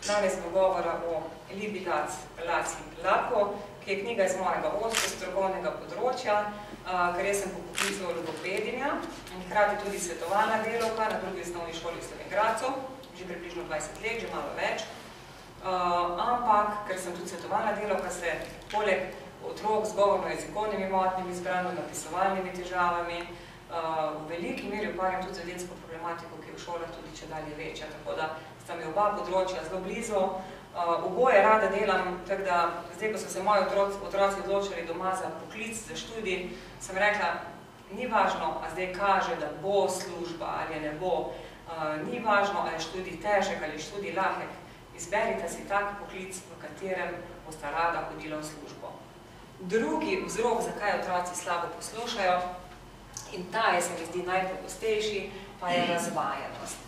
Danes bo govora o Libidac Laci Lako, ki je knjiga iz mojega strokovnega področja, ker jaz sem po poklicu logopedinja in hkrati tudi svetovalna delavka na drugi osnovni šoli v Slovenj Gradcu, že približno 20 let, že malo več. Ampak, ker sem tudi svetovalna delavka, se poleg otrok z govorno-jezikovnimi motnjami, zbrano napisovalnimi težavami, v veliki meri ukvarjam tudi z vedensko problematiko, ki je v šolah tudi če dalje večja, tako da sta mi oba področja zelo blizu. Oboje rada delam, tako da zdaj, ko so se moji otroci odločili doma za poklic, za študij, sem rekla, ni važno, a zdaj kaže, da bo služba ali ne bo, ni važno, ali je študij težek ali je študij lahek, izberite si tak poklic, v katerem boste rada hodila v službo. Drugi vzrok, zakaj otroci slabo poslušajo, in ta je, se mi zdi, najpogostejši, pa je razvajenost.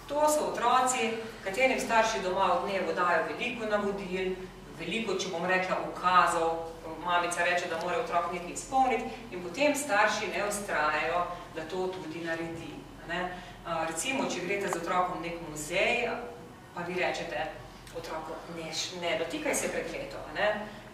To so otroci, katerim starši doma v dnevu dajo veliko navodil, veliko, če bom rekla, ukazov, mamica reče, da mora otrok nekaj izpolniti, in potem starši ne vztrajajo, da to tudi naredi. Recimo, če greste z otrokom v nek muzej, pa vi rečete otroku, ne dotikaj se predmetov.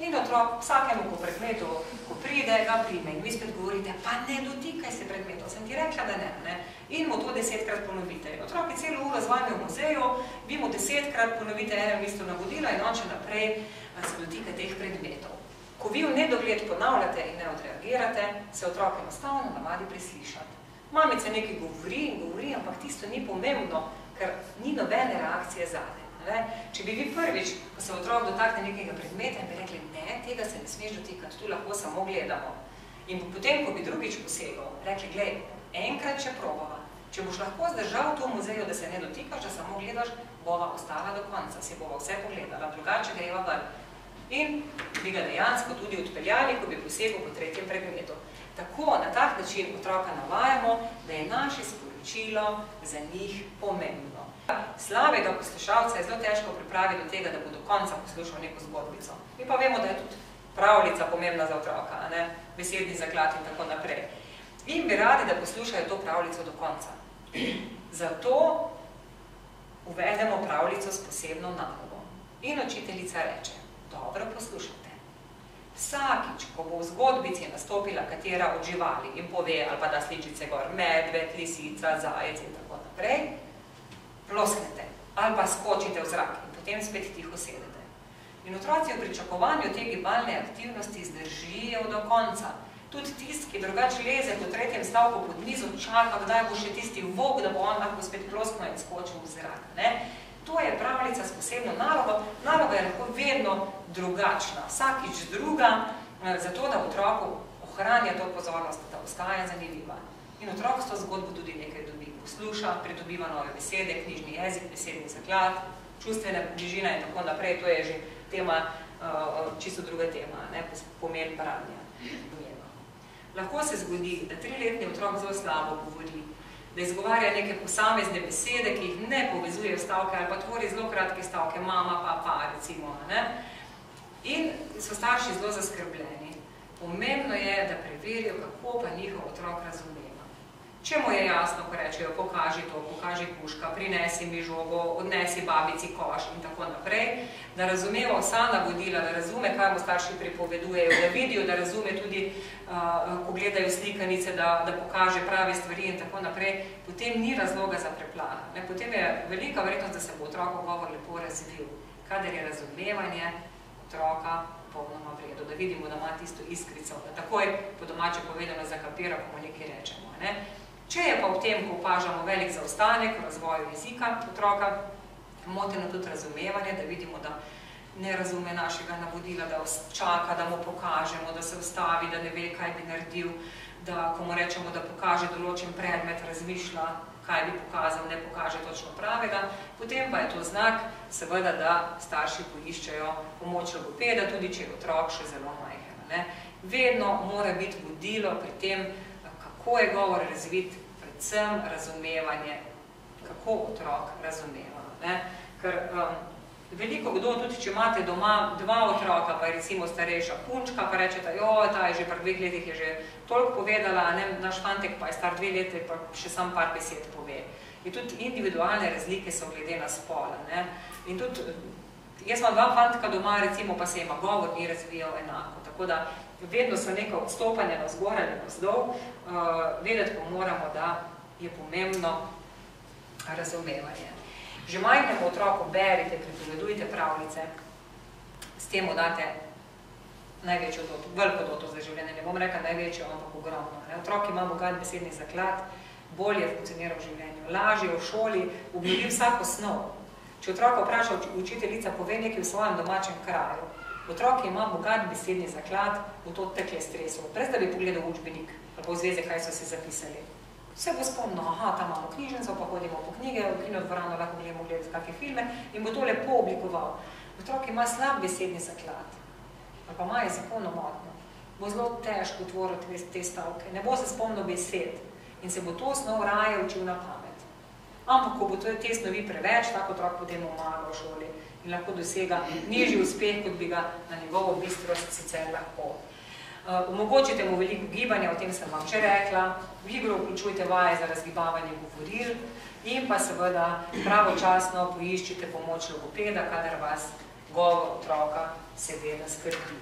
In otrok vsakemu po predmetu, ko pride, ga prime. In vi spet govorite, pa ne dotikaj se predmetov. Sem ti rekla, da ne. In mu to 10-krat ponovite. Otrok je celo uro z vami v muzeju, vi mu 10-krat ponovite enem isto navodilo in on še naprej se dotika teh predmetov. Ko vi v nedogled ponavljate in ne odreagirate, se otrok enostavno navadi preslišati. Mamica nekaj govori in govori, ampak tisto ni pomembno, ker ni nobene reakcije zate. Če bi vi prvič, ko se otrok dotakne nekega predmeta in bi rekli, ne, tega se ne smeš dotikati, tu lahko samo gledamo. In potem, ko bi drugič posegal, rekli, glej, enkrat še probava. Če boš lahko zdržal to v muzeju, da se ne dotikaš, da samo gledaš, bova ostala do konca, si bova vse pogledala, drugače greva ven. In bi ga dejansko tudi odpeljali, ko bi posegal po tretjem predmetu. Tako, na tak način otroka navajamo, da je naše sporočilo za njih pomembno. Slabega poslušalca je zelo težko pripraviti do tega, da bo do konca poslušal neko zgodbico. Mi pa vemo, da je tudi pravljica pomembna za otroka, besedni zaklad in tako naprej. In bi radi, da poslušajo to pravljico do konca. Zato uvedemo pravljico s posebno nalogo. In učiteljica reče, dobro poslušajte. Vsakič, ko bo v zgodbici nastopila katera od živali in pove, ali pa da sličice gor, medved, lisica, zajec in tako naprej, plosknete ali pa skočite v zrak in potem spet tiho sedete. In otroci v pričakovanju te gibalne aktivnosti zdržijo do konca. Tudi tisti, ki drugače leze po tretjem stavku pod mizo, čaka, kdaj bo še tisti vok, da bo on lahko spet plosknil in skočil v zrak. To je pravljica s posebno nalogo. Naloga je lahko vedno drugačna, vsakič druga, zato da otroku ohranja to pozornost, da ostaja zanimiva. In otrok s to zgodbo tudi nekaj dobi. Posluša, pridobiva nove besede, knjižni jezik, besedni zaklad, čustvena bližina in tako naprej. To je že tema, čisto druga tema, pomen branja. Lahko se zgodi, da 3-letni otrok zelo slabo govori, da izgovarja neke posamezne besede, ki jih ne povezujejo stavke ali pa tvori zelo kratke stavke, mama, pa, recimo. In so starši zelo zaskrbljeni. Pomembno je, da preverijo, kako pa njihov otrok razumeva. Če mu je jasno, ko rečejo, pokaži to, pokaži puška, prinesi mi žogo, odnesi babici koš in tako naprej, da razumeva vsa navodila, da razume, kaj mu starši pripovedujejo, da vidijo, da razume tudi, ko gledajo slikanice, da pokaže prave stvari in tako naprej, potem ni razloga za preplah. Potem je velika verjetnost, da se bo otrokov govor lepo razvil, kadar je razumevanje otroka popolnoma v redu, da vidimo, da ima tisto iskrico, da takoj po domače povedano zakapira, ko mu nekaj rečemo. Če je pa v tem, ko opažamo velik zaostanek v razvoju jezika otroka, moteno tudi razumevanje, da vidimo, da ne razume našega navodila, da čaka, da mu pokažemo, da se ustavi, da ne ve, kaj bi naredil, da ko mu rečemo, da pokaže določen predmet, razmišlja, kaj bi pokazal, ne pokaže točno pravega, potem pa je to znak, seveda, da starši poiščejo pomoč logopeda, tudi če je otrok še zelo majhen. Vedno mora biti vodilo pri tem, kako je govor razvit, predvsem razumevanje, kako otrok razumeva. Ker Veliko kdo, tudi če imate doma 2 otroka, pa je recimo starejša punčka, pa rečete, ta je že pri 2 letih je že toliko povedala, naš fantek pa je star 2 leti, pa še sam par besed pove. In tudi individualne razlike so glede na spola. In tudi, jaz imam 2 fantka doma, recimo, pa se ima govor ni razvijal enako. Tako da vedno so neka odstopanja navzgor ali navzdol, vedeti pa moramo, da je pomembno razumevanje. Že majhnemu otroku berite, pripovedujte pravljice, s tem date največjo doto, veliko doto za življenje, ne bom rekla največjo, ampak ogromno. Otrok ima bogat besedni zaklad, bolje funkcionira v življenju, lažje v šoli, obnovi vsako snov. Če otroka vpraša učiteljica, pove nekaj v svojem domačem kraju. Otrok ima bogat besedni zaklad, v to tekle stresov, brez da bi pogledal učbenik ali pa v zveze, kaj so si zapisali. Vse bo spomnil, tam imamo knjižnico, pa hodimo po knjige, v kinodvorano lahko gledamo kakšne filme in bo to lepo oblikoval. Otrok ima slab besedni zaklad, ali pa ima jezikovno motnjo, bo zelo težko utvoriti te stavke, ne bo se spomnil besed in se bo to snov raje učil na pamet. Ampak, ko bo te snovi preveč, tako otrok potem omaga v šoli in lahko dosega nižji uspeh, kot bi ga na njegovo bistrost sicer lahko. Omogočite mu veliko gibanja, o tem sem vam že rekla, v igro vključujte vaje za razgibavanje govoril in pa seveda pravočasno poiščite pomoč logopeda, kadar vas govor otroka seveda skrbi.